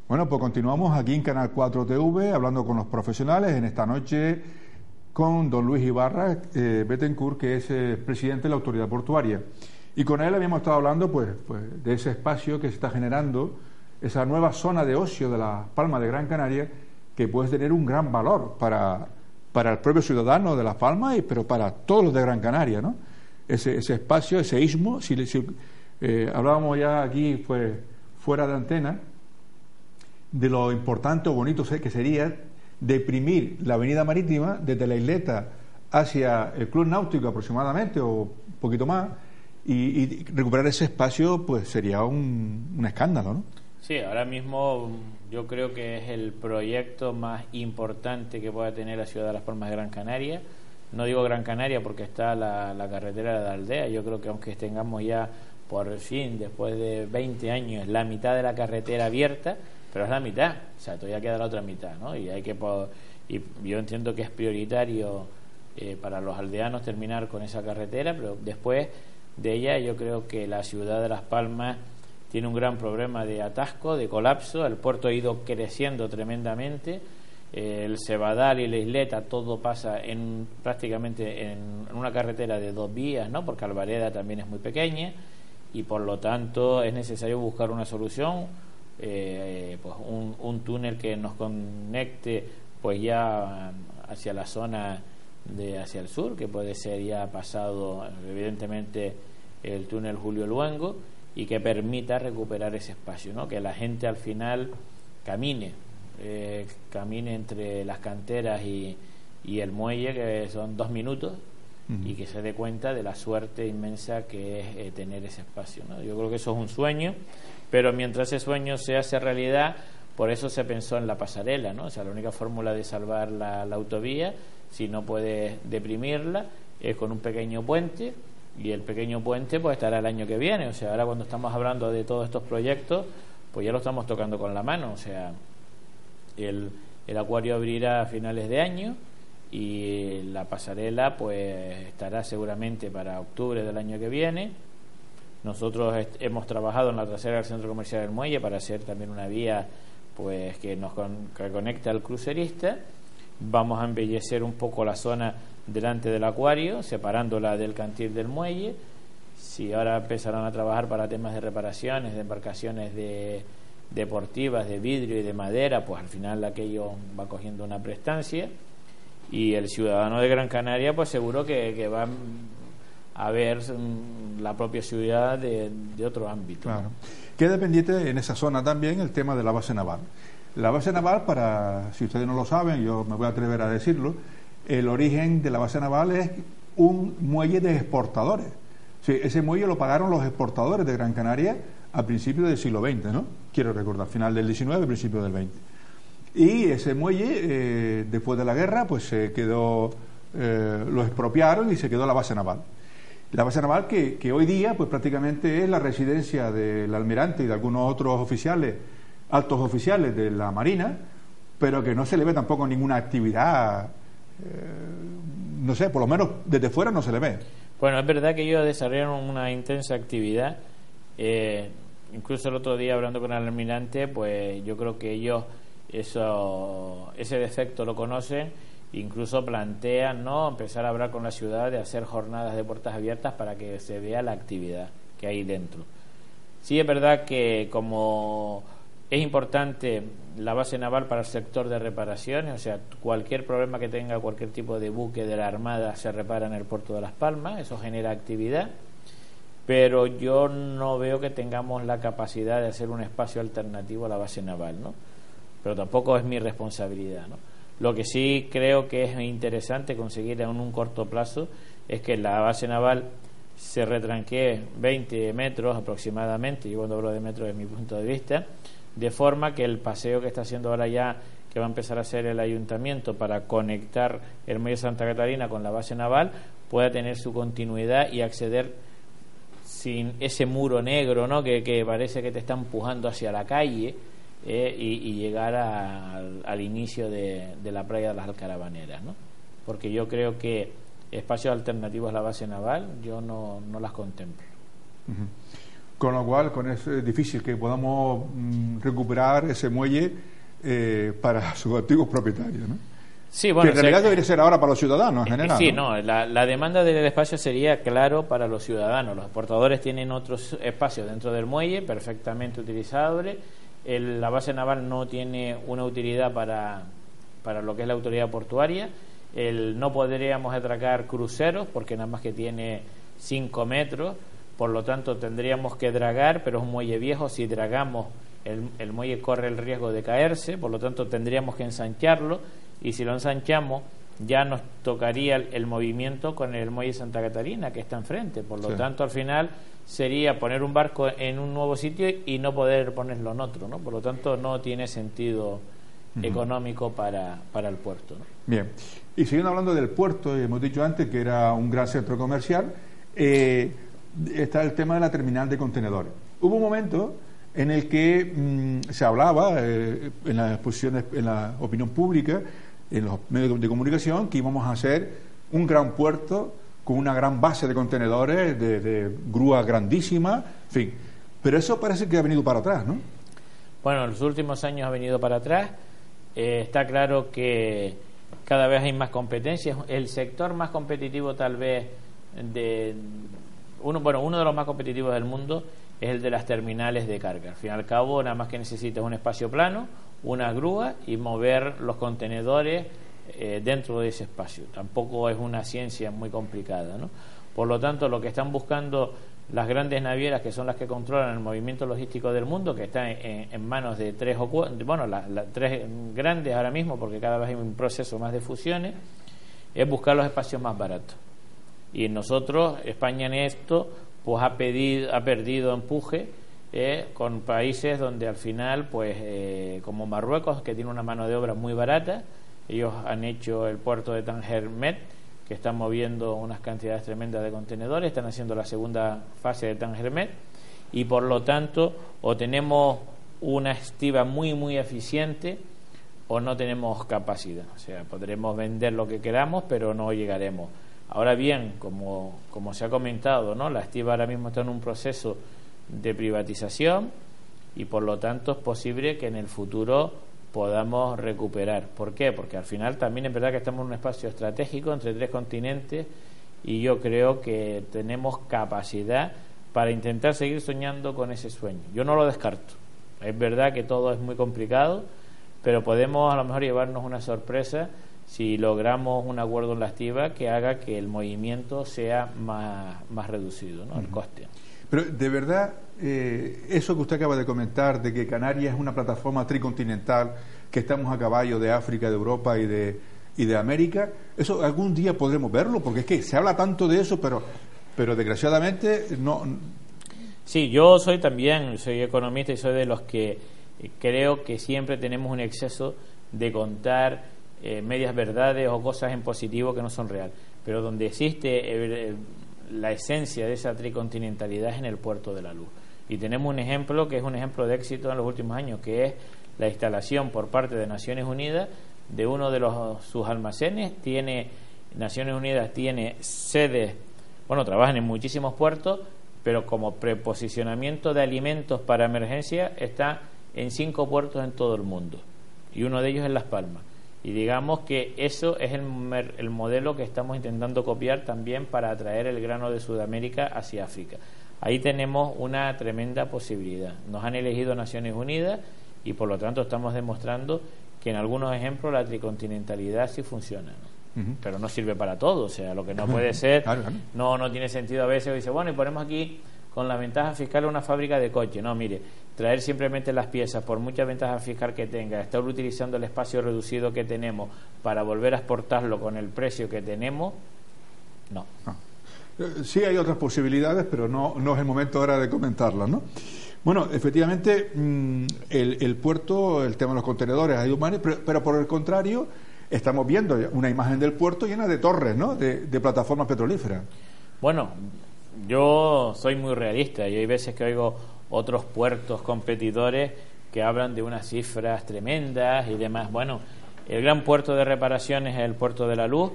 Bueno, pues continuamos aquí en Canal 4 TV hablando con los profesionales en esta noche con don Luis Ibarra Bettencourt, que es presidente de la Autoridad Portuaria. Y con él habíamos estado hablando pues de ese espacio que se está generando, esa nueva zona de ocio de Las Palmas de Gran Canaria, que puede tener un gran valor para el propio ciudadano de Las Palmas, pero para todos los de Gran Canaria, ¿no? Ese espacio, ese istmo, hablábamos ya aquí pues fuera de antena de lo importante o bonito que sería deprimir la avenida marítima desde la isleta hacia el Club Náutico aproximadamente o un poquito más y recuperar ese espacio pues sería un escándalo, ¿no? Sí, ahora mismo yo creo que es el proyecto más importante que pueda tener la ciudad de Las Palmas de Gran Canaria. No digo Gran Canaria porque está la carretera de la aldea. Yo creo que aunque tengamos ya por fin, después de 20 años, la mitad de la carretera abierta, pero es la mitad, o sea, todavía queda la otra mitad, ¿no? Y yo entiendo que es prioritario para los aldeanos terminar con esa carretera, pero después de ella yo creo que la ciudad de Las Palmas tiene un gran problema de atasco, de colapso. El puerto ha ido creciendo tremendamente, el Cebadal y la isleta todo pasa prácticamente en una carretera de 2 vías, ¿no? Porque Albareda también es muy pequeña y por lo tanto es necesario buscar una solución, pues un túnel que nos conecte pues ya hacia la zona hacia el sur, que puede ser ya pasado evidentemente el túnel Julio Luengo, y que permita recuperar ese espacio, ¿no? Que la gente al final camine entre las canteras y el muelle, que son 2 minutos, y que se dé cuenta de la suerte inmensa que es tener ese espacio, ¿no? Yo creo que eso es un sueño, pero mientras ese sueño se hace realidad, por eso se pensó en la pasarela, ¿no? O sea, la única fórmula de salvar la autovía, si no puedes deprimirla, es con un pequeño puente, y el pequeño puente pues estará el año que viene. O sea, ahora cuando estamos hablando de todos estos proyectos, pues ya lo estamos tocando con la mano. O sea, el acuario abrirá a finales de año y la pasarela pues estará seguramente para octubre del año que viene. Nosotros hemos trabajado en la trasera del Centro Comercial del Muelle para hacer también una vía pues que conecte al crucerista. Vamos a embellecer un poco la zona delante del acuario, separándola del cantil del muelle. Si ahora empezarán a trabajar para temas de reparaciones de embarcaciones deportivas de vidrio y de madera, pues al final aquello va cogiendo una prestancia, y el ciudadano de Gran Canaria pues seguro que va a ver la propia ciudad de otro ámbito. Claro. Queda pendiente en esa zona también el tema de la base naval. La base naval, si ustedes no lo saben, yo me voy a atrever a decirlo, el origen de la base naval es un muelle de exportadores. Sí, ese muelle lo pagaron los exportadores de Gran Canaria a principios del siglo XX, ¿no? Quiero recordar, final del XIX, principio del XX. Y ese muelle, después de la guerra, pues se quedó, lo expropiaron y se quedó la base naval. La base naval que hoy día, pues prácticamente es la residencia del almirante y de algunos otros oficiales, altos oficiales de la Marina, pero que no se le ve tampoco ninguna actividad. No sé, por lo menos desde fuera no se le ve. Bueno, es verdad que ellos desarrollaron una intensa actividad, incluso el otro día hablando con el almirante, pues yo creo que ellos ese defecto lo conocen, incluso plantean, ¿no?, empezar a hablar con la ciudad de hacer jornadas de puertas abiertas para que se vea la actividad que hay dentro. Sí es verdad que como es importante la base naval para el sector de reparaciones, o sea, cualquier problema que tenga cualquier tipo de buque de la Armada se repara en el puerto de Las Palmas, eso genera actividad, pero yo no veo que tengamos la capacidad de hacer un espacio alternativo a la base naval, ¿no? Pero tampoco es mi responsabilidad, ¿no? Lo que sí creo que es interesante conseguir en un corto plazo es que la base naval se retranquee 20 metros aproximadamente, yo cuando hablo de metros desde mi punto de vista, de forma que el paseo que está haciendo ahora ya, que va a empezar a hacer el ayuntamiento para conectar el muelle Santa Catarina con la base naval, pueda tener su continuidad y acceder sin ese muro negro, ¿no?, que parece que te está empujando hacia la calle, y llegar al inicio de la playa de las Alcarabaneras, ¿no? Porque yo creo que espacios alternativos a la base naval yo no las contemplo. Con lo cual, es difícil que podamos recuperar ese muelle para sus antiguos propietarios, ¿no? Sí, bueno, que en realidad debería ser ahora para los ciudadanos en general. Sí, no, la demanda del espacio sería claro para los ciudadanos. Los exportadores tienen otros espacios dentro del muelle perfectamente utilizables. La base naval no tiene una utilidad para lo que es la autoridad portuaria. No podríamos atracar cruceros porque nada más que tiene 5 metros, por lo tanto tendríamos que dragar, pero es un muelle viejo. Si dragamos, el muelle corre el riesgo de caerse, por lo tanto tendríamos que ensancharlo, y si lo ensanchamos ya nos tocaría el movimiento con el muelle Santa Catarina, que está enfrente. Por lo tanto, al final sería poner un barco en un nuevo sitio y no poder ponerlo en otro, ¿no? Por lo tanto, no tiene sentido económico para el puerto, ¿no? Bien, y siguiendo hablando del puerto, hemos dicho antes que era un gran centro comercial, está el tema de la terminal de contenedores. Hubo un momento en el que se hablaba en las exposiciones, en la opinión pública, en los medios de comunicación, que íbamos a hacer un gran puerto con una gran base de contenedores, de grúas grandísimas, en fin. Pero eso parece que ha venido para atrás, ¿no? Bueno, en los últimos años ha venido para atrás. Está claro que cada vez hay más competencias. El sector más competitivo, tal vez, uno de los más competitivos del mundo es el de las terminales de carga. Al fin y al cabo, nada más que necesitas un espacio plano, una grúa y mover los contenedores dentro de ese espacio. Tampoco es una ciencia muy complicada, ¿no? Por lo tanto, lo que están buscando las grandes navieras, que son las que controlan el movimiento logístico del mundo, que está en manos de 3 o 4, bueno, las 3 grandes ahora mismo, porque cada vez hay un proceso más de fusiones, es buscar los espacios más baratos. Y nosotros, España en esto, pues ha perdido empuje con países donde al final, pues como Marruecos, que tiene una mano de obra muy barata. Ellos han hecho el puerto de Tánger Med, que están moviendo unas cantidades tremendas de contenedores, están haciendo la segunda fase de Tánger Med, y por lo tanto o tenemos una estiva muy muy eficiente o no tenemos capacidad. O sea, podremos vender lo que queramos, pero no llegaremos. Ahora bien, como se ha comentado, ¿no?, la estiva ahora mismo está en un proceso de privatización y por lo tanto es posible que en el futuro podamos recuperar. ¿Por qué? Porque al final también es verdad que estamos en un espacio estratégico entre 3 continentes y yo creo que tenemos capacidad para intentar seguir soñando con ese sueño. Yo no lo descarto. Es verdad que todo es muy complicado, pero podemos a lo mejor llevarnos una sorpresa si logramos un acuerdo en la estiva que haga que el movimiento sea más reducido, ¿no?, el coste. Pero de verdad, eso que usted acaba de comentar, de que Canarias es una plataforma tricontinental, que estamos a caballo de África, de Europa y de América, ¿eso algún día podremos verlo? Porque es que se habla tanto de eso, pero desgraciadamente no. Sí, yo soy economista y soy de los que creo que siempre tenemos un exceso de contar medias verdades o cosas en positivo que no son reales, pero donde existe la esencia de esa tricontinentalidad es en el Puerto de la Luz, y tenemos un ejemplo que es un ejemplo de éxito en los últimos años, que es la instalación por parte de Naciones Unidas de uno de sus almacenes. Naciones Unidas tiene sedes, trabajan en muchísimos puertos, pero como preposicionamiento de alimentos para emergencia está en 5 puertos en todo el mundo, y uno de ellos es Las Palmas. Y digamos que eso es el modelo que estamos intentando copiar también para atraer el grano de Sudamérica hacia África. Ahí tenemos una tremenda posibilidad. Nos han elegido Naciones Unidas y por lo tanto estamos demostrando que en algunos ejemplos la tricontinentalidad sí funciona, ¿no? Pero no sirve para todo. O sea, lo que no puede ser, claro. No tiene sentido a veces. Dice, y ponemos aquí con la ventaja fiscal una fábrica de coche. No, mire, traer simplemente las piezas, por mucha ventaja fiscal que tenga, estar utilizando el espacio reducido que tenemos para volver a exportarlo con el precio que tenemos, no. Sí hay otras posibilidades, pero no es el momento ahora de comentarlas, ¿no? Bueno, efectivamente, el puerto, el tema de los contenedores ha ido mal, pero por el contrario, estamos viendo una imagen del puerto llena de torres, ¿no?, de plataformas petrolíferas. Bueno, yo soy muy realista y hay veces que oigo otros puertos competidores que hablan de unas cifras tremendas y demás. Bueno, el gran puerto de reparaciones es el Puerto de la Luz.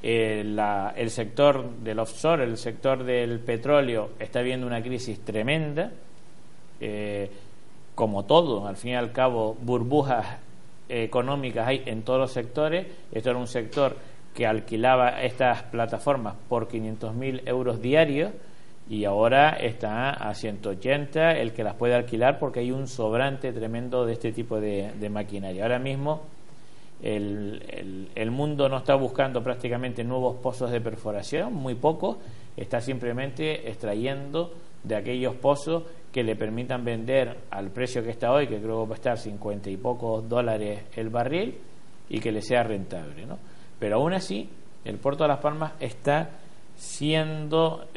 el sector del offshore, el sector del petróleo, está viendo una crisis tremenda. Como todo, al fin y al cabo, burbujas económicas hay en todos los sectores. Esto era un sector que alquilaba estas plataformas por 500.000 euros diarios y ahora está a 180 el que las puede alquilar, porque hay un sobrante tremendo de este tipo de maquinaria. Ahora mismo el mundo no está buscando prácticamente nuevos pozos de perforación, muy pocos, está simplemente extrayendo de aquellos pozos que le permitan vender al precio que está hoy, que creo que va a estar 50 y pocos dólares el barril, y que le sea rentable, ¿no? Pero aún así, el puerto de Las Palmas está siendo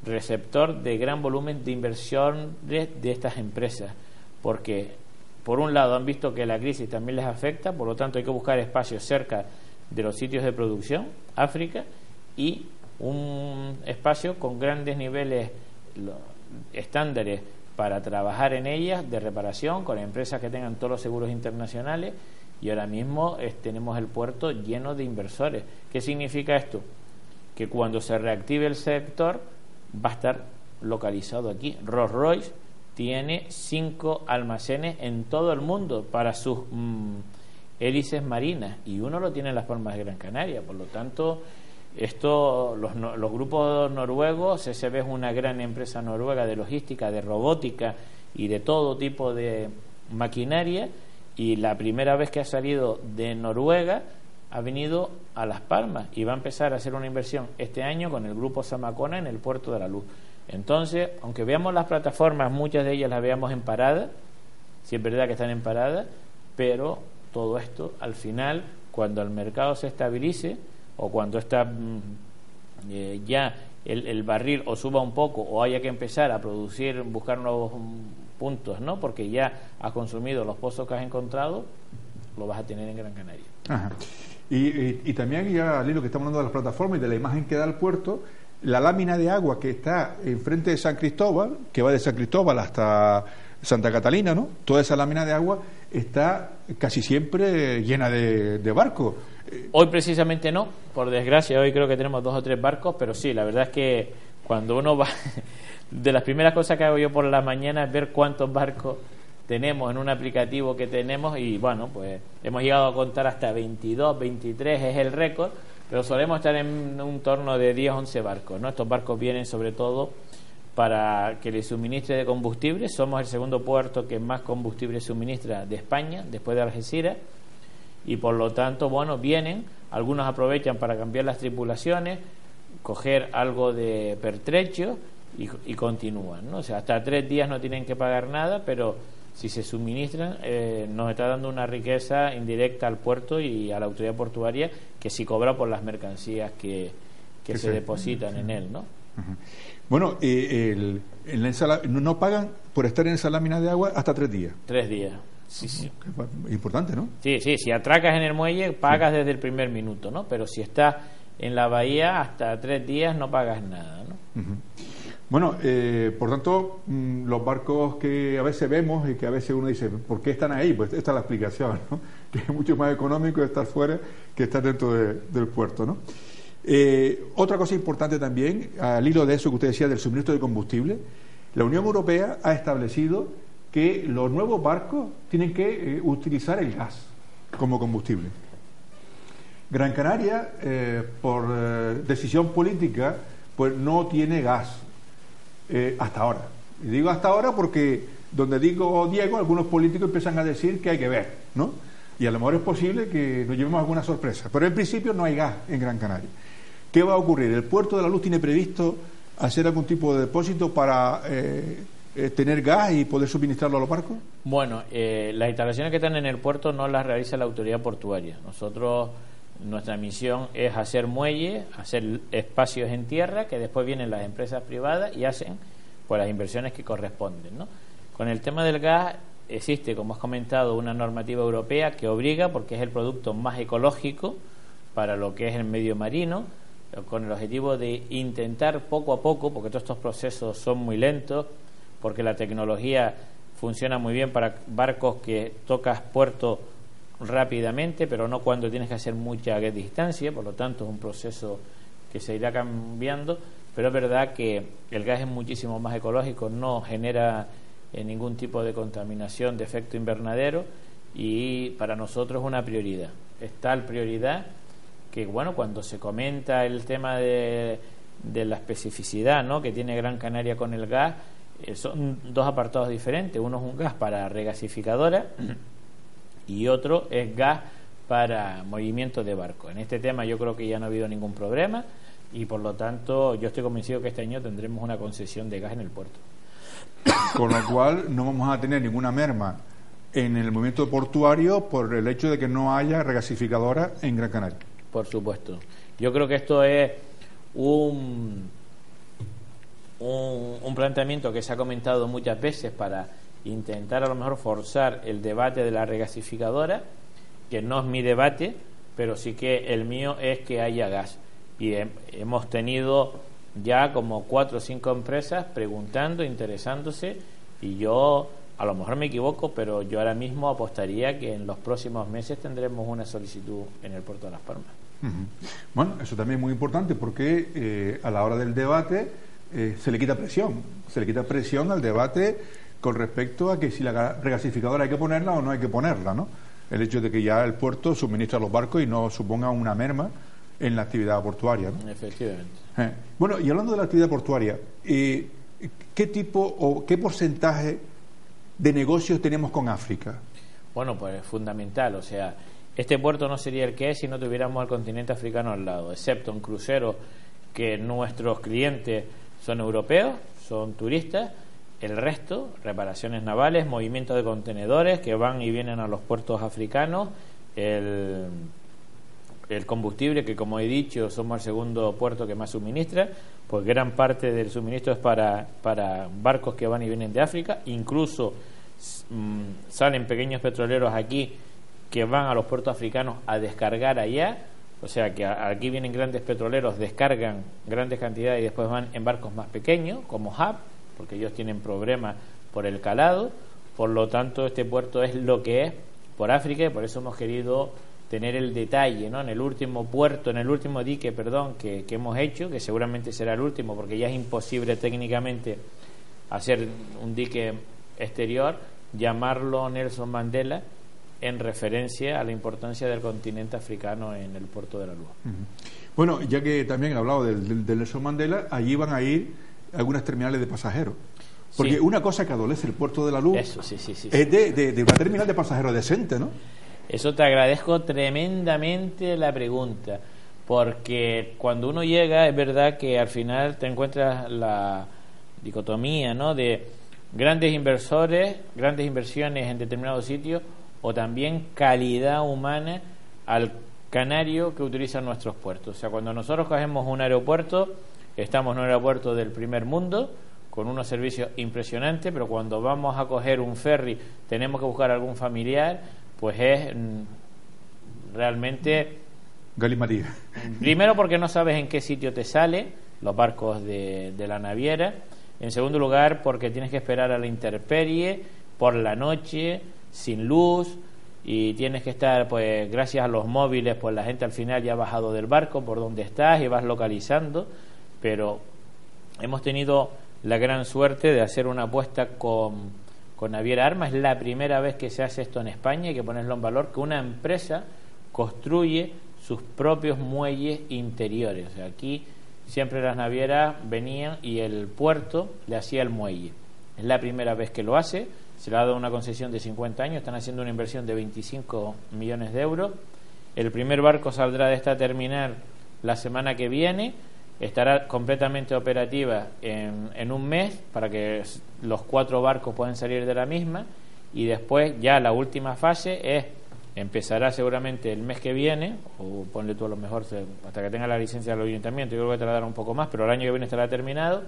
receptor de gran volumen de inversión de estas empresas, porque por un lado han visto que la crisis también les afecta, por lo tanto hay que buscar espacios cerca de los sitios de producción, África, y un espacio con grandes niveles estándares para trabajar en ellas, de reparación, con empresas que tengan todos los seguros internacionales. Y ahora mismo tenemos el puerto lleno de inversores. ¿Qué significa esto? Que cuando se reactive el sector va a estar localizado aquí. Rolls-Royce tiene 5 almacenes en todo el mundo para sus hélices marinas, y uno lo tiene en Las Palmas de Gran Canaria. Por lo tanto, los grupos noruegos, SSB es una gran empresa noruega de logística, de robótica y de todo tipo de maquinaria, y la primera vez que ha salido de Noruega ha venido a Las Palmas y va a empezar a hacer una inversión este año con el grupo Samacona en el Puerto de la Luz. Entonces, aunque veamos las plataformas, muchas de ellas las veamos en parada, sí es verdad que están en parada, pero todo esto al final, cuando el mercado se estabilice, o cuando está ya el barril o suba un poco, o haya que empezar a producir, buscar nuevos puntos, ¿no? Porque ya has consumido los pozos que has encontrado, lo vas a tener en Gran Canaria. Ajá. Y también, ya al hilo que estamos hablando de las plataformas y de la imagen que da el puerto, la lámina de agua que está enfrente de San Cristóbal, que va de San Cristóbal hasta Santa Catalina, ¿no? Toda esa lámina de agua está casi siempre llena de barcos. Hoy precisamente no, por desgracia. Hoy creo que tenemos 2 o 3 barcos, pero sí, la verdad es que cuando uno va, de las primeras cosas que hago yo por la mañana es ver cuántos barcos tenemos en un aplicativo que tenemos, y bueno, pues hemos llegado a contar hasta 22, 23 es el récord, pero solemos estar en un torno de 10, 11 barcos, ¿no? Estos barcos vienen sobre todo para que le suministre de combustible. Somos el segundo puerto que más combustible suministra de España, después de Algeciras, y por lo tanto, bueno, vienen, algunos aprovechan para cambiar las tripulaciones, coger algo de pertrecho y continúan, ¿no? O sea, hasta 3 días no tienen que pagar nada, pero si se suministran, nos está dando una riqueza indirecta al puerto y a la autoridad portuaria, que si cobra por las mercancías que se depositan en él, ¿no? Uh-huh. Bueno, no pagan por estar en esa lámina de agua hasta 3 días. 3 días. Sí, sí. Importante, ¿no? Sí, si atracas en el muelle pagas desde el primer minuto, ¿no? Pero si estás en la bahía hasta 3 días no pagas nada, ¿no? Uh-huh. Bueno, por tanto, los barcos que a veces vemos y que a veces uno dice, ¿por qué están ahí? Pues esta es la explicación, ¿no? Que es mucho más económico estar fuera que estar dentro del puerto, ¿no? Otra cosa importante también, al hilo de eso que usted decía del suministro de combustible, la Unión Europea ha establecido que los nuevos barcos tienen que utilizar el gas como combustible. Gran Canaria, por decisión política, pues no tiene gas hasta ahora. Y digo hasta ahora porque donde digo Diego, algunos políticos empiezan a decir que hay que ver, ¿no? Y a lo mejor es posible que nos llevemos alguna sorpresa. Pero en principio no hay gas en Gran Canaria. ¿Qué va a ocurrir? ¿El Puerto de la Luz tiene previsto hacer algún tipo de depósito para tener gas y poder suministrarlo a los barcos? Bueno, las instalaciones que están en el puerto no las realiza la autoridad portuaria. Nuestra misión es hacer muelles, hacer espacios en tierra, que después vienen las empresas privadas y hacen pues las inversiones que corresponden, ¿no? Con el tema del gas existe, como has comentado, una normativa europea que obliga, porque es el producto más ecológico para lo que es el medio marino, con el objetivo de intentar poco a poco, porque todos estos procesos son muy lentos, porque la tecnología funciona muy bien para barcos que tocas puerto rápidamente, pero no cuando tienes que hacer mucha distancia, por lo tanto es un proceso que se irá cambiando, pero es verdad que el gas es muchísimo más ecológico, no genera ningún tipo de contaminación de efecto invernadero y para nosotros es una prioridad. Es tal prioridad que, bueno, cuando se comenta el tema de la especificidad, ¿no?, que tiene Gran Canaria con el gas, son dos apartados diferentes. Uno es un gas para regasificadora y otro es gas para movimiento de barco. En este tema yo creo que ya no ha habido ningún problema y por lo tanto yo estoy convencido que este año tendremos una concesión de gas en el puerto. Con lo cual no vamos a tener ninguna merma en el movimiento portuario por el hecho de que no haya regasificadora en Gran Canaria. Por supuesto. Yo creo que esto es un planteamiento que se ha comentado muchas veces para intentar a lo mejor forzar el debate de la regasificadora, que no es mi debate, pero sí que el mío es que haya gas. Y hemos tenido ya como 4 o 5 empresas preguntando, interesándose, y yo a lo mejor me equivoco, pero yo ahora mismo apostaría que en los próximos meses tendremos una solicitud en el puerto de Las Palmas. Bueno, eso también es muy importante porque a la hora del debate se le quita presión al debate con respecto a que si la regasificadora hay que ponerla o no hay que ponerla, ¿no? El hecho de que ya el puerto suministra los barcos y no suponga una merma en la actividad portuaria, ¿no? Efectivamente. Bueno, y hablando de la actividad portuaria, ¿qué tipo o qué porcentaje de negocios tenemos con África? Bueno, pues es fundamental, o sea, este puerto no sería el que es si no tuviéramos al continente africano al lado, excepto en cruceros, que nuestros clientes son europeos, son turistas. El resto, reparaciones navales, movimiento de contenedores que van y vienen a los puertos africanos, el combustible, que como he dicho somos el segundo puerto que más suministra, pues gran parte del suministro es para barcos que van y vienen de África. Incluso salen pequeños petroleros aquí que van a los puertos africanos a descargar allá, o sea que aquí vienen grandes petroleros, descargan grandes cantidades y después van en barcos más pequeños como hub, porque ellos tienen problemas por el calado. Por lo tanto este puerto es lo que es por África y por eso hemos querido tener el detalle, ¿no?, en el último puerto, en el último dique, que hemos hecho, que seguramente será el último porque ya es imposible técnicamente hacer un dique exterior, llamarlo Nelson Mandela en referencia a la importancia del continente africano en el puerto de la Luz. Bueno, ya que también he hablado del Nelson Mandela, allí van a ir algunas terminales de pasajeros. Porque una cosa que adolece el puerto de la Luz es de una terminal de pasajeros decente, ¿no? Eso te agradezco tremendamente la pregunta, porque cuando uno llega es verdad que al final te encuentras la dicotomía, ¿no?, de grandes inversores, grandes inversiones en determinados sitios o también calidad humana al canario que utilizan nuestros puertos. O sea, cuando nosotros cogemos un aeropuerto, estamos en un aeropuerto del primer mundo con unos servicios impresionantes, pero cuando vamos a coger un ferry tenemos que buscar algún familiar, pues es realmente galimatías. Primero porque no sabes en qué sitio te sale los barcos de la naviera. En segundo lugar porque tienes que esperar a la intemperie por la noche sin luz y tienes que estar, pues gracias a los móviles, pues la gente al final ya ha bajado del barco por donde estás y vas localizando. Pero hemos tenido la gran suerte de hacer una apuesta con Naviera Arma. Es la primera vez que se hace esto en España, hay que ponerlo en valor, que una empresa construye sus propios muelles interiores. O sea, aquí siempre las navieras venían y el puerto le hacía el muelle. Es la primera vez que lo hace, se le ha dado una concesión de 50 años, están haciendo una inversión de 25 millones de euros. El primer barco saldrá de esta terminal la semana que viene, estará completamente operativa en un mes para que los 4 barcos puedan salir de la misma, y después ya la última fase empezará seguramente el mes que viene, o ponle tú a lo mejor hasta que tenga la licencia del ayuntamiento. Yo creo que te la dará un poco más, pero el año que viene estará terminado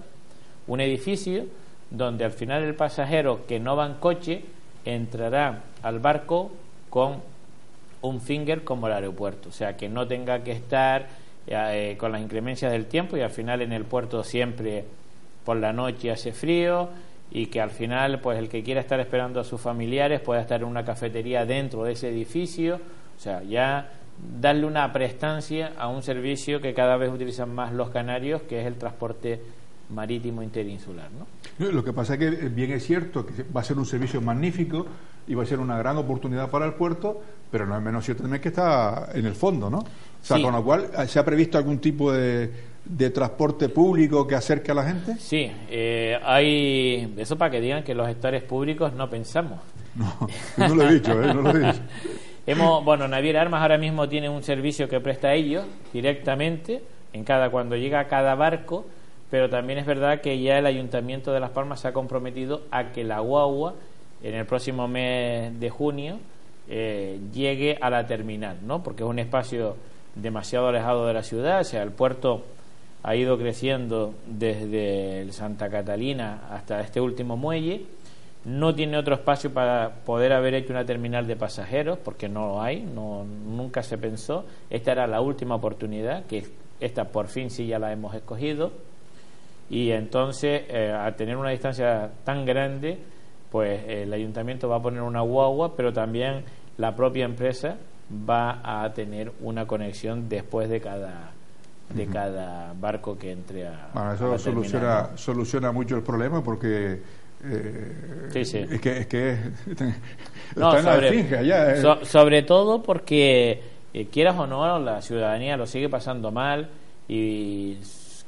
un edificio donde al final el pasajero que no va en coche entrará al barco con un finger como el aeropuerto, o sea que no tenga que estar con las inclemencias del tiempo, y al final en el puerto siempre por la noche hace frío y que al final pues el que quiera estar esperando a sus familiares pueda estar en una cafetería dentro de ese edificio, o sea, ya darle una prestancia a un servicio que cada vez utilizan más los canarios, que es el transporte marítimo interinsular, ¿no? Lo que pasa es que bien es cierto que va a ser un servicio magnífico y va a ser una gran oportunidad para el puerto, pero no es menos cierto también que está en el fondo, ¿no? O sea, sí. Con lo cual, ¿se ha previsto algún tipo de transporte público que acerque a la gente? Sí, hay eso para que digan que los gestores públicos no pensamos. No lo he dicho, no lo he dicho. Bueno, Naviera Armas ahora mismo tiene un servicio que presta a ellos directamente cuando llega a cada barco, pero también es verdad que ya el Ayuntamiento de Las Palmas se ha comprometido a que la guagua en el próximo mes de junio llegue a la terminal, ¿no? Porque es un espacio demasiado alejado de la ciudad, o sea, el puerto ha ido creciendo desde el Santa Catalina hasta este último muelle. No tiene otro espacio para poder haber hecho una terminal de pasajeros, porque no lo hay, nunca se pensó. Esta era la última oportunidad, que esta por fin sí ya la hemos escogido, y entonces al tener una distancia tan grande, pues el ayuntamiento va a poner una guagua, pero también la propia empresa va a tener una conexión después de cada barco que entre a eso soluciona mucho el problema, porque sí. es que está en la finja ya. Sobre todo porque quieras o no, la ciudadanía lo sigue pasando mal, y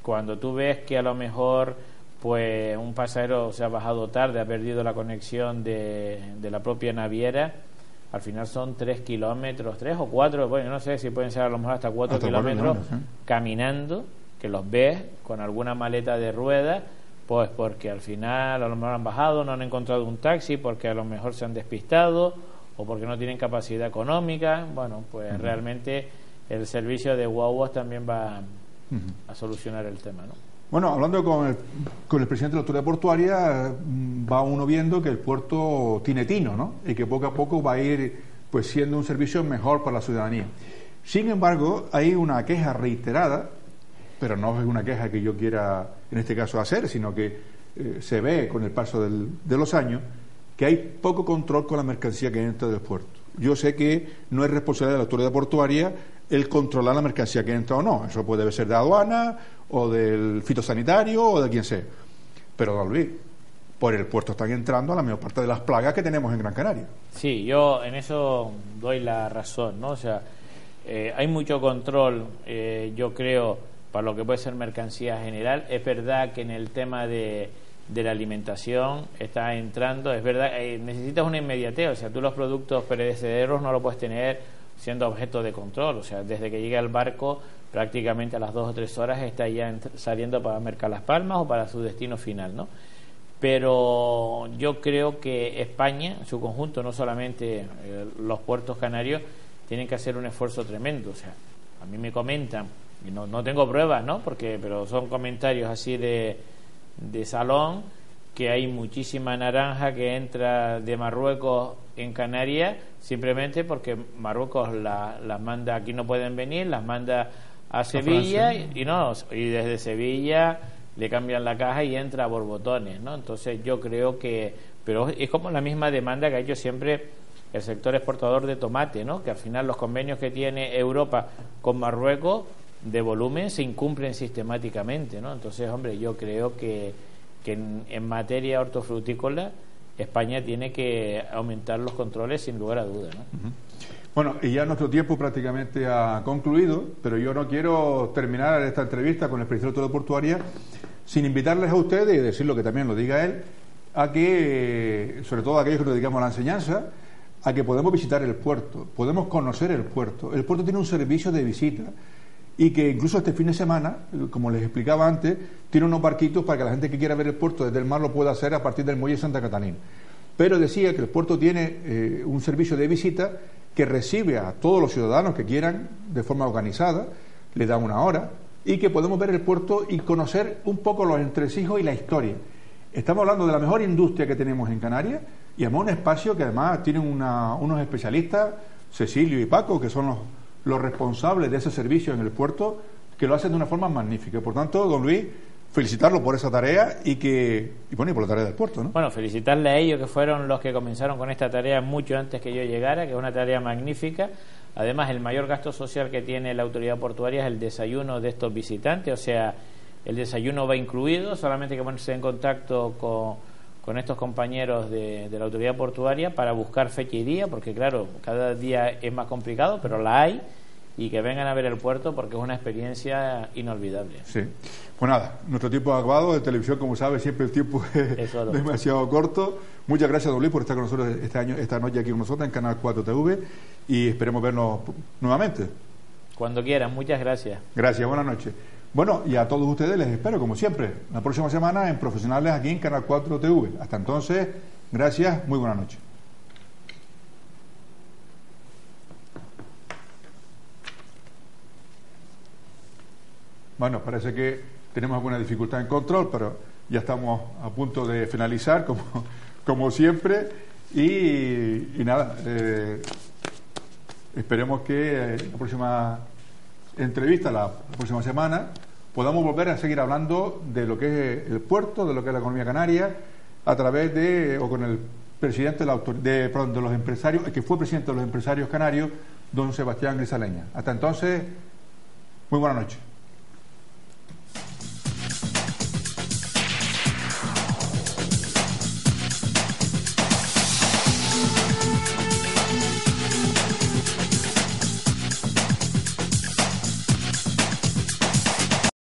cuando tú ves que a lo mejor pues un pasajero se ha bajado tarde, ha perdido la conexión de la propia naviera, al final son 3 kilómetros, 3 o 4, bueno, no sé si pueden ser a lo mejor hasta 4 kilómetros caminando, que los ves con alguna maleta de ruedas, pues porque al final a lo mejor han bajado, no han encontrado un taxi, porque a lo mejor se han despistado o porque no tienen capacidad económica. Bueno, pues realmente el servicio de guaguas también va a solucionar el tema, ¿no? Bueno, hablando con el presidente de la autoridad portuaria, va uno viendo que el puerto tiene tino, ¿no? Y que poco a poco va a ir pues siendo un servicio mejor para la ciudadanía. Sin embargo, hay una queja reiterada, pero no es una queja que yo quiera en este caso hacer, sino que se ve con el paso de los años que hay poco control con la mercancía que entra del puerto. Yo sé que no es responsabilidad de la autoridad portuaria el controlar la mercancía que entra o no. Eso puede ser de aduana o del fitosanitario o de quien sea. Pero, don Luis, por el puerto están entrando la mayor parte de las plagas que tenemos en Gran Canaria. Sí, yo en eso doy la razón, ¿no? O sea, hay mucho control, yo creo, para lo que puede ser mercancía general. Es verdad que en el tema de la alimentación está entrando, es verdad, necesitas una inmediatez, o sea, tú los productos perecederos no lo puedes tener siendo objeto de control, o sea, desde que llega el barco prácticamente a las 2 o 3 horas está ya saliendo para Mercar Las Palmas o para su destino final, ¿no? Pero yo creo que España en su conjunto, no solamente los puertos canarios, tienen que hacer un esfuerzo tremendo. O sea, a mí me comentan, y no tengo pruebas, ¿no? Pero son comentarios así de salón, que hay muchísima naranja que entra de Marruecos en Canarias simplemente porque Marruecos las manda, aquí no pueden venir, las manda a Sevilla y desde Sevilla le cambian la caja y entra a borbotones, ¿no? Entonces yo creo que, pero es como la misma demanda que ha hecho siempre el sector exportador de tomate, ¿no? Que al final los convenios que tiene Europa con Marruecos de volumen se incumplen sistemáticamente, ¿no? Entonces, hombre, yo creo que en materia hortofrutícola España tiene que aumentar los controles sin lugar a dudas, ¿no? Bueno, y ya nuestro tiempo prácticamente ha concluido, pero yo no quiero terminar esta entrevista con el presidente de la autoridad portuaria sin invitarles a ustedes, y decirlo que también lo diga él, a que, sobre todo aquellos que nos dedicamos a la enseñanza, a que podemos visitar el puerto, podemos conocer el puerto. El puerto tiene un servicio de visita y que incluso este fin de semana, como les explicaba antes, tiene unos barquitos para que la gente que quiera ver el puerto desde el mar lo pueda hacer a partir del muelle Santa Catalina. Pero decía que el puerto tiene un servicio de visita que recibe a todos los ciudadanos que quieran de forma organizada, le da una hora, y que podemos ver el puerto y conocer un poco los entresijos y la historia. Estamos hablando de la mejor industria que tenemos en Canarias, y además un espacio que además tienen unos especialistas, Cecilio y Paco, que son los responsables de ese servicio en el puerto, que lo hacen de una forma magnífica. Por tanto, don Luis, felicitarlo por esa tarea y por la tarea del puerto, ¿no? Bueno, felicitarle a ellos, que fueron los que comenzaron con esta tarea mucho antes que yo llegara, que es una tarea magnífica. Además, el mayor gasto social que tiene la autoridad portuaria es el desayuno de estos visitantes, o sea, el desayuno va incluido, solamente hay que ponerse en contacto con estos compañeros de la autoridad portuaria para buscar fecha y día, porque claro, cada día es más complicado, pero la hay, y que vengan a ver el puerto porque es una experiencia inolvidable. Sí. Pues nada, nuestro tiempo es acabado. De televisión, como sabes, siempre el tiempo es demasiado corto. Muchas gracias, don Luis, por estar con nosotros esta noche aquí con nosotros en Canal 4 TV, y esperemos vernos nuevamente. Cuando quieran, muchas gracias. Gracias, buenas noches. Bueno, y a todos ustedes les espero, como siempre, la próxima semana en Profesionales aquí en Canal 4 TV. Hasta entonces, gracias, muy buenas noches. Bueno, parece que tenemos alguna dificultad en control, pero ya estamos a punto de finalizar, como siempre. Y nada, esperemos que la próxima entrevista, la próxima semana, podamos volver a seguir hablando de lo que es el puerto, de lo que es la economía canaria, a través o con el presidente de los empresarios, el que fue presidente de los empresarios canarios, don Sebastián Grisaleña. Hasta entonces, muy buenas noches.